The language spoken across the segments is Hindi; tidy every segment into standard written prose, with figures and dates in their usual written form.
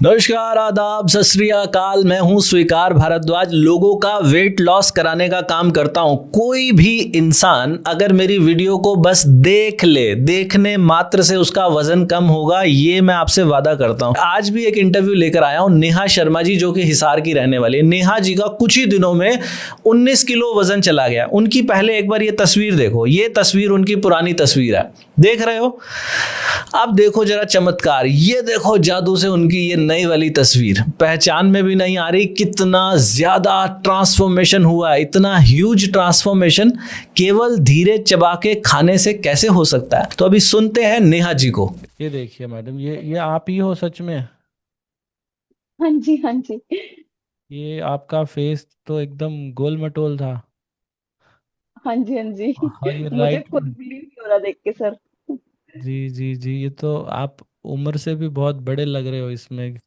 नमस्कार, आदाब, सत श्री अकाल। मैं हूं स्वीकार भारद्वाज। लोगों का वेट लॉस कराने का काम करता हूं। कोई भी इंसान अगर मेरी वीडियो को बस देख ले, देखने मात्र से उसका वजन कम होगा, ये मैं आपसे वादा करता हूं। आज भी एक इंटरव्यू लेकर आया हूं नेहा शर्मा जी, जो कि हिसार की रहने वाली है। नेहा जी का कुछ ही दिनों में 19 किलो वजन चला गया। उनकी पहले एक बार ये तस्वीर देखो। ये तस्वीर उनकी पुरानी तस्वीर है, देख रहे हो। अब देखो जरा चमत्कार, ये देखो जादू से उनकी ये नई वाली तस्वीर। पहचान में भी नहीं आ रही कितना ज्यादा ट्रांसफॉर्मेशन हुआ है। इतना ह्यूज ट्रांसफॉर्मेशन केवल धीरे चबा के खाने से कैसे हो सकता है। तो अभी सुनते हैं नेहा जी को। ये देखिए मैडम, ये आप ही हो सच में। हाँ जी, हाँ जी। ये आपका फेस तो एकदम गोल मटोल था। हाँ जी, हाँ जी। हाँ, ये मुझे राइट। खुद बिलीव नहीं हो रहा देख के सर। जी जी जी, ये तो आप उम्र से भी बहुत बड़े लग रहे हो इसमें।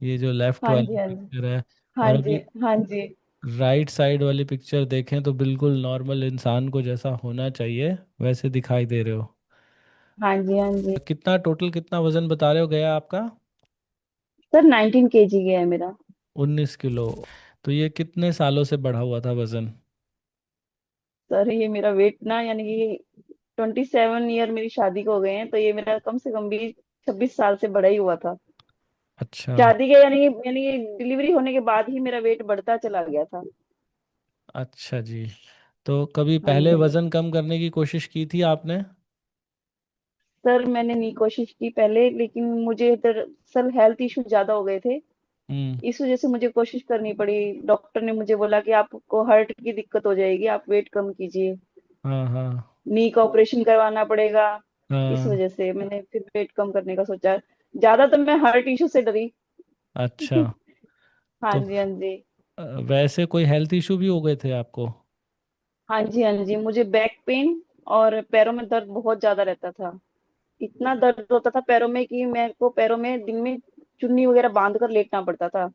ये जो लेफ्ट हाँ वाली जी, हाँ जी। पिक्चर है, हाँ और जी, अभी हाँ जी। राइट साइड वाली पिक्चर देखें तो बिल्कुल नॉर्मल इंसान को जैसा होना चाहिए वैसे दिखाई दे रहे हो। हाँ जी, हाँ जी। कितना टोटल, कितना वजन बता रहे हो गया आपका? सर 19 kg गया है मेरा। 19 किलो। तो ये कितने सालों से बढ़ा हुआ था वजन? सर ये मेरा वेट ना, यानी कि 27 ईयर मेरी शादी को हो गए हैं, तो ये मेरा कम से कम भी 26 साल से बड़ा ही हुआ था। अच्छा। शादी के यानी कि डिलीवरी होने के बाद ही मेरा वेट बढ़ता चला गया था। अच्छा जी। तो कभी हाँ पहले जी। वजन कम करने की कोशिश की थी आपने? सर मैंने नहीं कोशिश की पहले, लेकिन मुझे दरअसल हेल्थ इशू ज्यादा हो गए थे। हम्म। इस वजह से मुझे कोशिश करनी पड़ी। डॉक्टर ने मुझे बोला कि आपको हार्ट की दिक्कत हो जाएगी, आप वेट कम कीजिए, हाँ हाँ नी का ऑपरेशन करवाना पड़ेगा। इस हाँ। वजह से मैंने फिर वेट कम करने का सोचा। ज्यादा तो मैं हार्ट इशू से डरी। अच्छा। हाँ तो जी, हाँ जी। वैसे कोई हेल्थ इशू भी हो गए थे आपको? हाँ जी, हाँ जी, मुझे बैक पेन और पैरों में दर्द बहुत ज्यादा रहता था। इतना दर्द होता था पैरों में कि मेरे को पैरों में दिन में चुन्नी वगैरह बांध कर लेटना पड़ता था।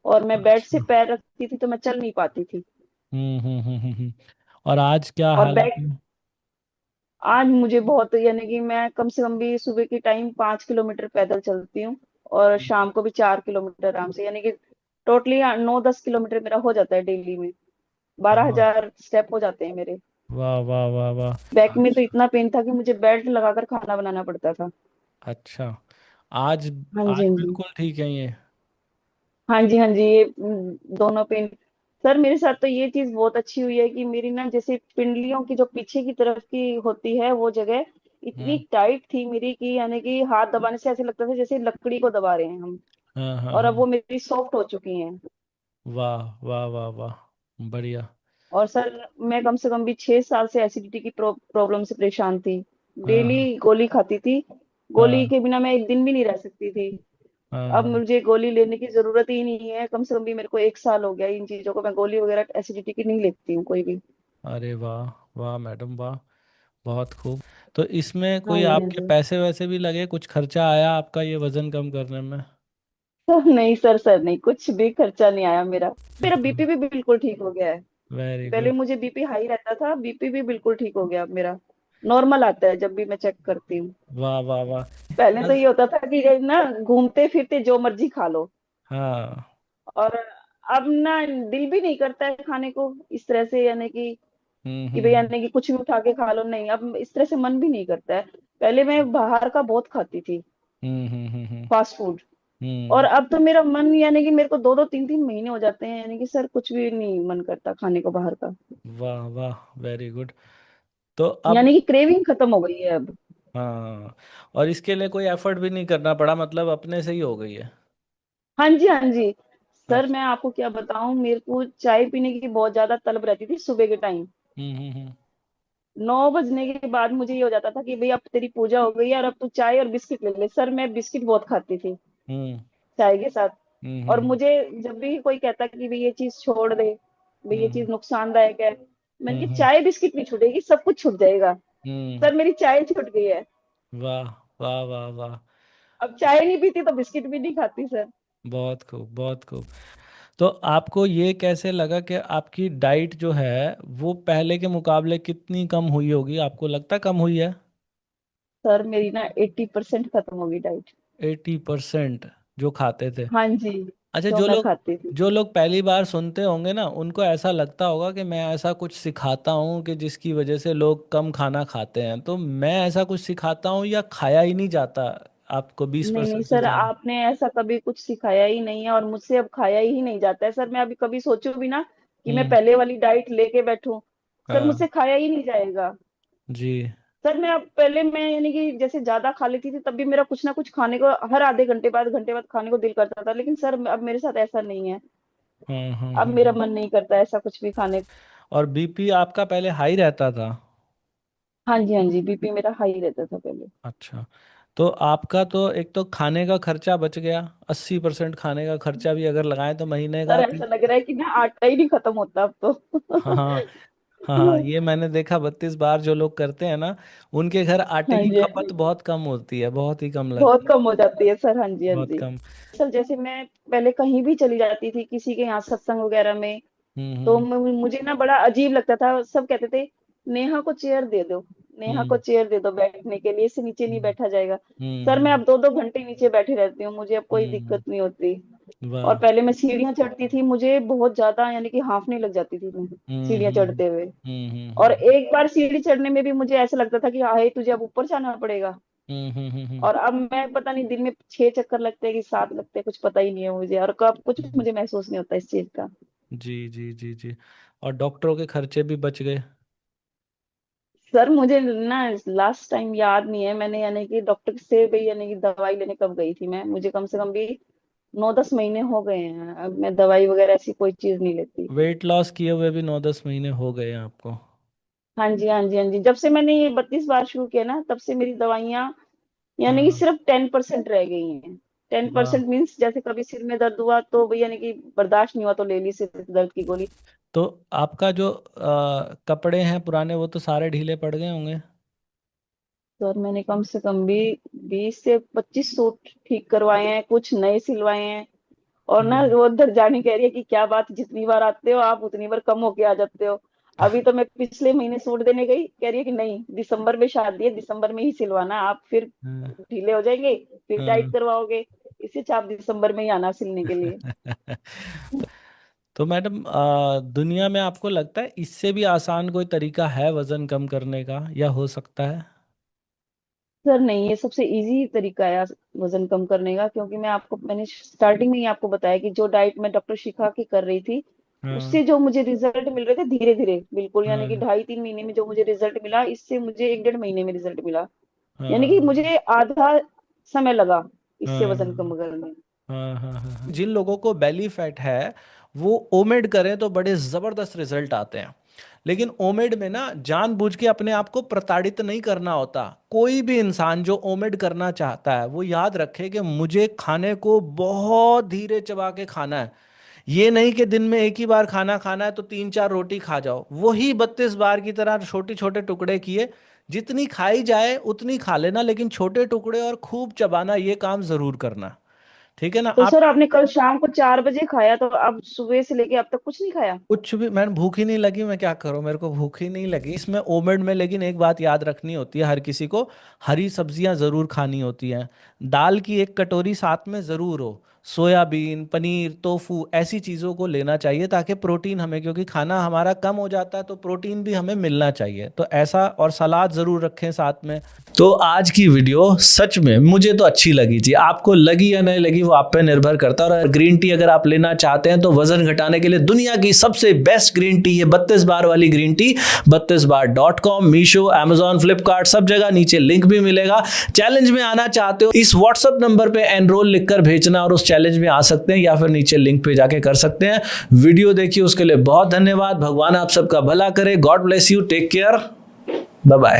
और मैं बेड से अच्छा। पैर रखती थी तो मैं चल नहीं पाती थी। और आज क्या और हालत बैक है? आज मुझे बहुत, यानी कि मैं कम से कम भी सुबह के टाइम 5 किलोमीटर पैदल चलती हूँ, और शाम को भी 4 किलोमीटर आराम से, यानी कि टोटली 9-10 किलोमीटर मेरा हो जाता है डेली में। बारह वाह हजार स्टेप हो जाते हैं मेरे। वाह वाह वाह वाह। बैक में तो आज। इतना पेन था कि मुझे बेल्ट लगाकर खाना बनाना पड़ता था। अच्छा। आज। हाँ जी, आज हाँ जी। बिल्कुल ठीक है ये? हाँ जी, हाँ जी, ये दोनों पेन। सर मेरे साथ तो ये चीज बहुत अच्छी हुई है कि मेरी ना, जैसे पिंडलियों की जो पीछे की तरफ की होती है वो जगह इतनी हम्म। टाइट थी मेरी कि यानी कि हाथ दबाने से ऐसे लगता था जैसे लकड़ी को दबा रहे हैं हम। हाँ हाँ और हाँ। अब वो मेरी सॉफ्ट हो चुकी हैं। वाह वाह वाह वाह। बढ़िया। और सर मैं कम से कम भी 6 साल से एसिडिटी की प्रॉब्लम से परेशान थी। हाँ डेली गोली खाती थी। गोली हाँ के बिना मैं एक दिन भी नहीं रह सकती थी। हाँ अब हाँ। मुझे गोली लेने की जरूरत ही नहीं है। कम से कम भी मेरे को 1 साल हो गया इन चीजों को, मैं गोली वगैरह एसिडिटी की नहीं लेती हूँ कोई भी। अरे वाह वाह मैडम वाह। बहुत खूब। तो इसमें हाँ कोई जी, हाँ आपके जी। पैसे वैसे भी लगे, कुछ खर्चा आया आपका ये वजन कम करने में? सर नहीं, सर नहीं, कुछ भी खर्चा नहीं आया मेरा। मेरा बीपी भी बिल्कुल ठीक हो गया है। वेरी पहले गुड। मुझे बीपी हाई रहता था, बीपी भी बिल्कुल ठीक हो गया अब मेरा। नॉर्मल आता है जब भी मैं चेक करती हूँ। वाह वाह वाह। पहले तो बस। ये होता था कि ना, घूमते फिरते जो मर्जी खा लो। हाँ। और अब ना, दिल भी नहीं करता है खाने को इस तरह से, यानी कि भाई, हम्म। यानी कि कुछ भी उठा के खा लो, नहीं अब इस तरह से मन भी नहीं करता है। पहले मैं बाहर का बहुत खाती थी, हम्म हम्म हम्म हम्म फास्ट फूड। और हम्म। अब तो मेरा मन, यानी कि मेरे को 2-2 3-3 महीने हो जाते हैं, यानी कि सर कुछ भी नहीं मन करता खाने को बाहर का। वाह वाह वेरी गुड। तो अब। यानी कि क्रेविंग खत्म हो गई है अब। हाँ। और इसके लिए कोई एफर्ट भी नहीं करना पड़ा, मतलब अपने से ही हो गई है? हाँ जी, हाँ जी। सर अच्छा। मैं आपको क्या बताऊं, मेरे को चाय पीने की बहुत ज्यादा तलब रहती थी सुबह के टाइम। हम्म। 9 बजने के बाद मुझे ये हो जाता था कि भाई अब तेरी पूजा हो गई है और अब तू चाय और बिस्किट ले ले। सर मैं बिस्किट बहुत खाती थी हम्म चाय के साथ। और हम्म मुझे जब भी कोई कहता कि भाई ये चीज छोड़ दे, भाई ये हम्म चीज नुकसानदायक है, मैंने कहा हम्म चाय बिस्किट नहीं छूटेगी, सब कुछ छूट जाएगा। हम्म। सर मेरी चाय छूट गई है। वाह वाह वाह वाह। अब चाय नहीं पीती तो बिस्किट भी नहीं खाती सर। बहुत खूब बहुत खूब। तो आपको ये कैसे लगा कि आपकी डाइट जो है वो पहले के मुकाबले कितनी कम हुई होगी? आपको लगता कम हुई है? सर मेरी ना 80% खत्म होगी डाइट। 80%? जो खाते थे? हाँ जी, अच्छा, जो मैं खाती थी। जो लोग पहली बार सुनते होंगे ना, उनको ऐसा लगता होगा कि मैं ऐसा कुछ सिखाता हूँ कि जिसकी वजह से लोग कम खाना खाते हैं, तो मैं ऐसा कुछ सिखाता हूँ या खाया ही नहीं जाता आपको बीस नहीं नहीं परसेंट से सर, ज्यादा? आपने ऐसा कभी कुछ सिखाया ही नहीं है और मुझसे अब खाया ही नहीं जाता है सर। मैं अभी कभी सोचूं भी ना कि मैं हम्म। पहले वाली डाइट लेके बैठूं, सर हाँ मुझसे खाया ही नहीं जाएगा। जी। सर मैं अब, पहले मैं यानी कि जैसे ज्यादा खा लेती थी तब भी मेरा कुछ ना कुछ खाने को हर आधे घंटे बाद खाने को दिल करता था, लेकिन सर अब मेरे साथ ऐसा नहीं है। अब मेरा हम्म। मन नहीं करता ऐसा कुछ भी खाने को। और बीपी आपका पहले हाई रहता था? हाँ जी, बीपी मेरा हाई रहता था पहले। अच्छा, तो आपका तो एक तो खाने का खर्चा बच गया, 80% खाने का खर्चा भी अगर लगाएं तो महीने सर का ऐसा लग रहा है कि ना आटा ही नहीं खत्म होता अब तो। हाँ हाँ हाँ, ये मैंने देखा 32 बार जो लोग करते हैं ना, उनके घर आटे हाँ की जी हाँ खपत जी, बहुत कम होती है, बहुत ही कम बहुत लगती है। कम हो जाती है सर। हाँ जी हाँ बहुत जी। कम। सर जैसे मैं पहले कहीं भी चली जाती थी किसी के यहाँ सत्संग वगैरह में, तो हम्म। मुझे ना बड़ा अजीब लगता था। सब कहते थे नेहा को चेयर दे दो, नेहा को हम्म। चेयर दे दो बैठने के लिए, इससे नीचे नहीं हम्म। बैठा जाएगा। सर मैं हम्म। अब 2-2 घंटे नीचे बैठी रहती हूँ, मुझे अब कोई हम्म। दिक्कत नहीं होती। और वाह। पहले मैं सीढ़ियाँ चढ़ती थी, मुझे बहुत ज्यादा यानी कि हांफने लग जाती थी मैं हम्म। सीढ़ियाँ हम्म। चढ़ते हुए। और हम्म। एक बार सीढ़ी चढ़ने में भी मुझे ऐसा लगता था कि हाय तुझे अब ऊपर जाना पड़ेगा। हम्म। और अब मैं पता नहीं दिन में 6 चक्कर लगते हैं कि 7 लगते हैं, कुछ पता ही नहीं है मुझे, और कब कुछ मुझे महसूस नहीं होता इस चीज का। जी जी जी जी। और डॉक्टरों के खर्चे भी बच गए? सर मुझे ना लास्ट टाइम याद नहीं है मैंने यानी कि डॉक्टर से भी यानी कि दवाई लेने कब गई थी मैं, मुझे कम से कम भी 9-10 महीने हो गए हैं। अब मैं दवाई वगैरह ऐसी कोई चीज नहीं लेती। वेट लॉस किए हुए भी 9-10 महीने हो गए हैं आपको? हाँ जी हाँ जी हाँ जी, जब से मैंने ये 32 बार शुरू किया ना तब से मेरी दवाइयाँ यानी कि हाँ। सिर्फ 10% रह गई हैं। टेन वाह। परसेंट मीन्स जैसे कभी सिर में दर्द हुआ तो भी यानी कि बर्दाश्त नहीं हुआ तो ले ली सिर दर्द की गोली। तो आपका जो कपड़े हैं पुराने, वो तो सारे ढीले पड़ गए होंगे? तो और मैंने कम से कम भी 20 से 25 सूट ठीक करवाए हैं, कुछ नए सिलवाए हैं। और ना हम्म। वो उधर जानी कह रही है कि क्या बात, जितनी बार आते हो आप उतनी बार कम होके आ जाते हो। अभी तो मैं पिछले महीने सूट देने गई, कह रही है कि नहीं दिसंबर में शादी है, दिसंबर में ही सिलवाना, आप फिर हाँ। ढीले हो जाएंगे, फिर टाइट हाँ। करवाओगे, इससे अच्छा आप दिसंबर में ही आना सिलने के लिए। तो मैडम, दुनिया में आपको लगता है इससे भी आसान कोई तरीका है वजन कम करने का, या हो सकता है? सर नहीं, ये सबसे इजी तरीका है वजन कम करने का, क्योंकि मैंने स्टार्टिंग में ही आपको बताया कि जो डाइट मैं डॉक्टर शिखा की कर रही थी हाँ उससे जो मुझे रिजल्ट मिल रहे थे धीरे धीरे बिल्कुल, यानी कि हाँ 2.5-3 महीने में जो मुझे रिजल्ट मिला, इससे मुझे 1-1.5 महीने में रिजल्ट मिला। यानी कि हाँ मुझे आधा समय लगा इससे हाँ वजन कम करने में। हाँ हाँ हाँ हाँ। जिन लोगों को बेली फैट है, वो ओमेड करें तो बड़े ज़बरदस्त रिजल्ट आते हैं। लेकिन ओमेड में ना जानबूझ के अपने आप को प्रताड़ित नहीं करना होता। कोई भी इंसान जो ओमेड करना चाहता है वो याद रखे कि मुझे खाने को बहुत धीरे चबा के खाना है। ये नहीं कि दिन में एक ही बार खाना खाना है तो 3-4 रोटी खा जाओ, वही 32 बार की तरह छोटे छोटे टुकड़े किए, जितनी खाई जाए उतनी खा लेना, लेकिन छोटे टुकड़े और खूब चबाना, ये काम जरूर करना। ठीक है ना तो आप? सर आपने कल शाम को 4 बजे खाया, तो अब सुबह से लेके अब तक कुछ नहीं खाया? कुछ भी, मैंने भूख ही नहीं लगी, मैं क्या करूं, मेरे को भूख ही नहीं लगी इसमें ओमेड में। लेकिन एक बात याद रखनी होती है हर किसी को, हरी सब्जियां जरूर खानी होती हैं। दाल की एक कटोरी साथ में जरूर हो। सोयाबीन, पनीर, टोफू, ऐसी चीज़ों को लेना चाहिए ताकि प्रोटीन हमें, क्योंकि खाना हमारा कम हो जाता है तो प्रोटीन भी हमें मिलना चाहिए, तो ऐसा। और सलाद ज़रूर रखें साथ में। तो आज की वीडियो सच में मुझे तो अच्छी लगी थी, आपको लगी या नहीं लगी वो आप पे निर्भर करता है। और ग्रीन टी अगर आप लेना चाहते हैं तो वजन घटाने के लिए दुनिया की सबसे बेस्ट ग्रीन टी, ये 32 बार वाली green tea, 32bar.com, Meesho, Amazon, Flipkart, सब जगह नीचे लिंक भी मिलेगा। चैलेंज में आना चाहते हो, इस व्हाट्सएप नंबर पे एनरोल लिखकर भेजना और उस चैलेंज में आ सकते हैं, या फिर नीचे लिंक पे जाके कर सकते हैं। वीडियो देखिए उसके लिए बहुत धन्यवाद। भगवान आप सबका भला करे। God bless you, take care, bye bye.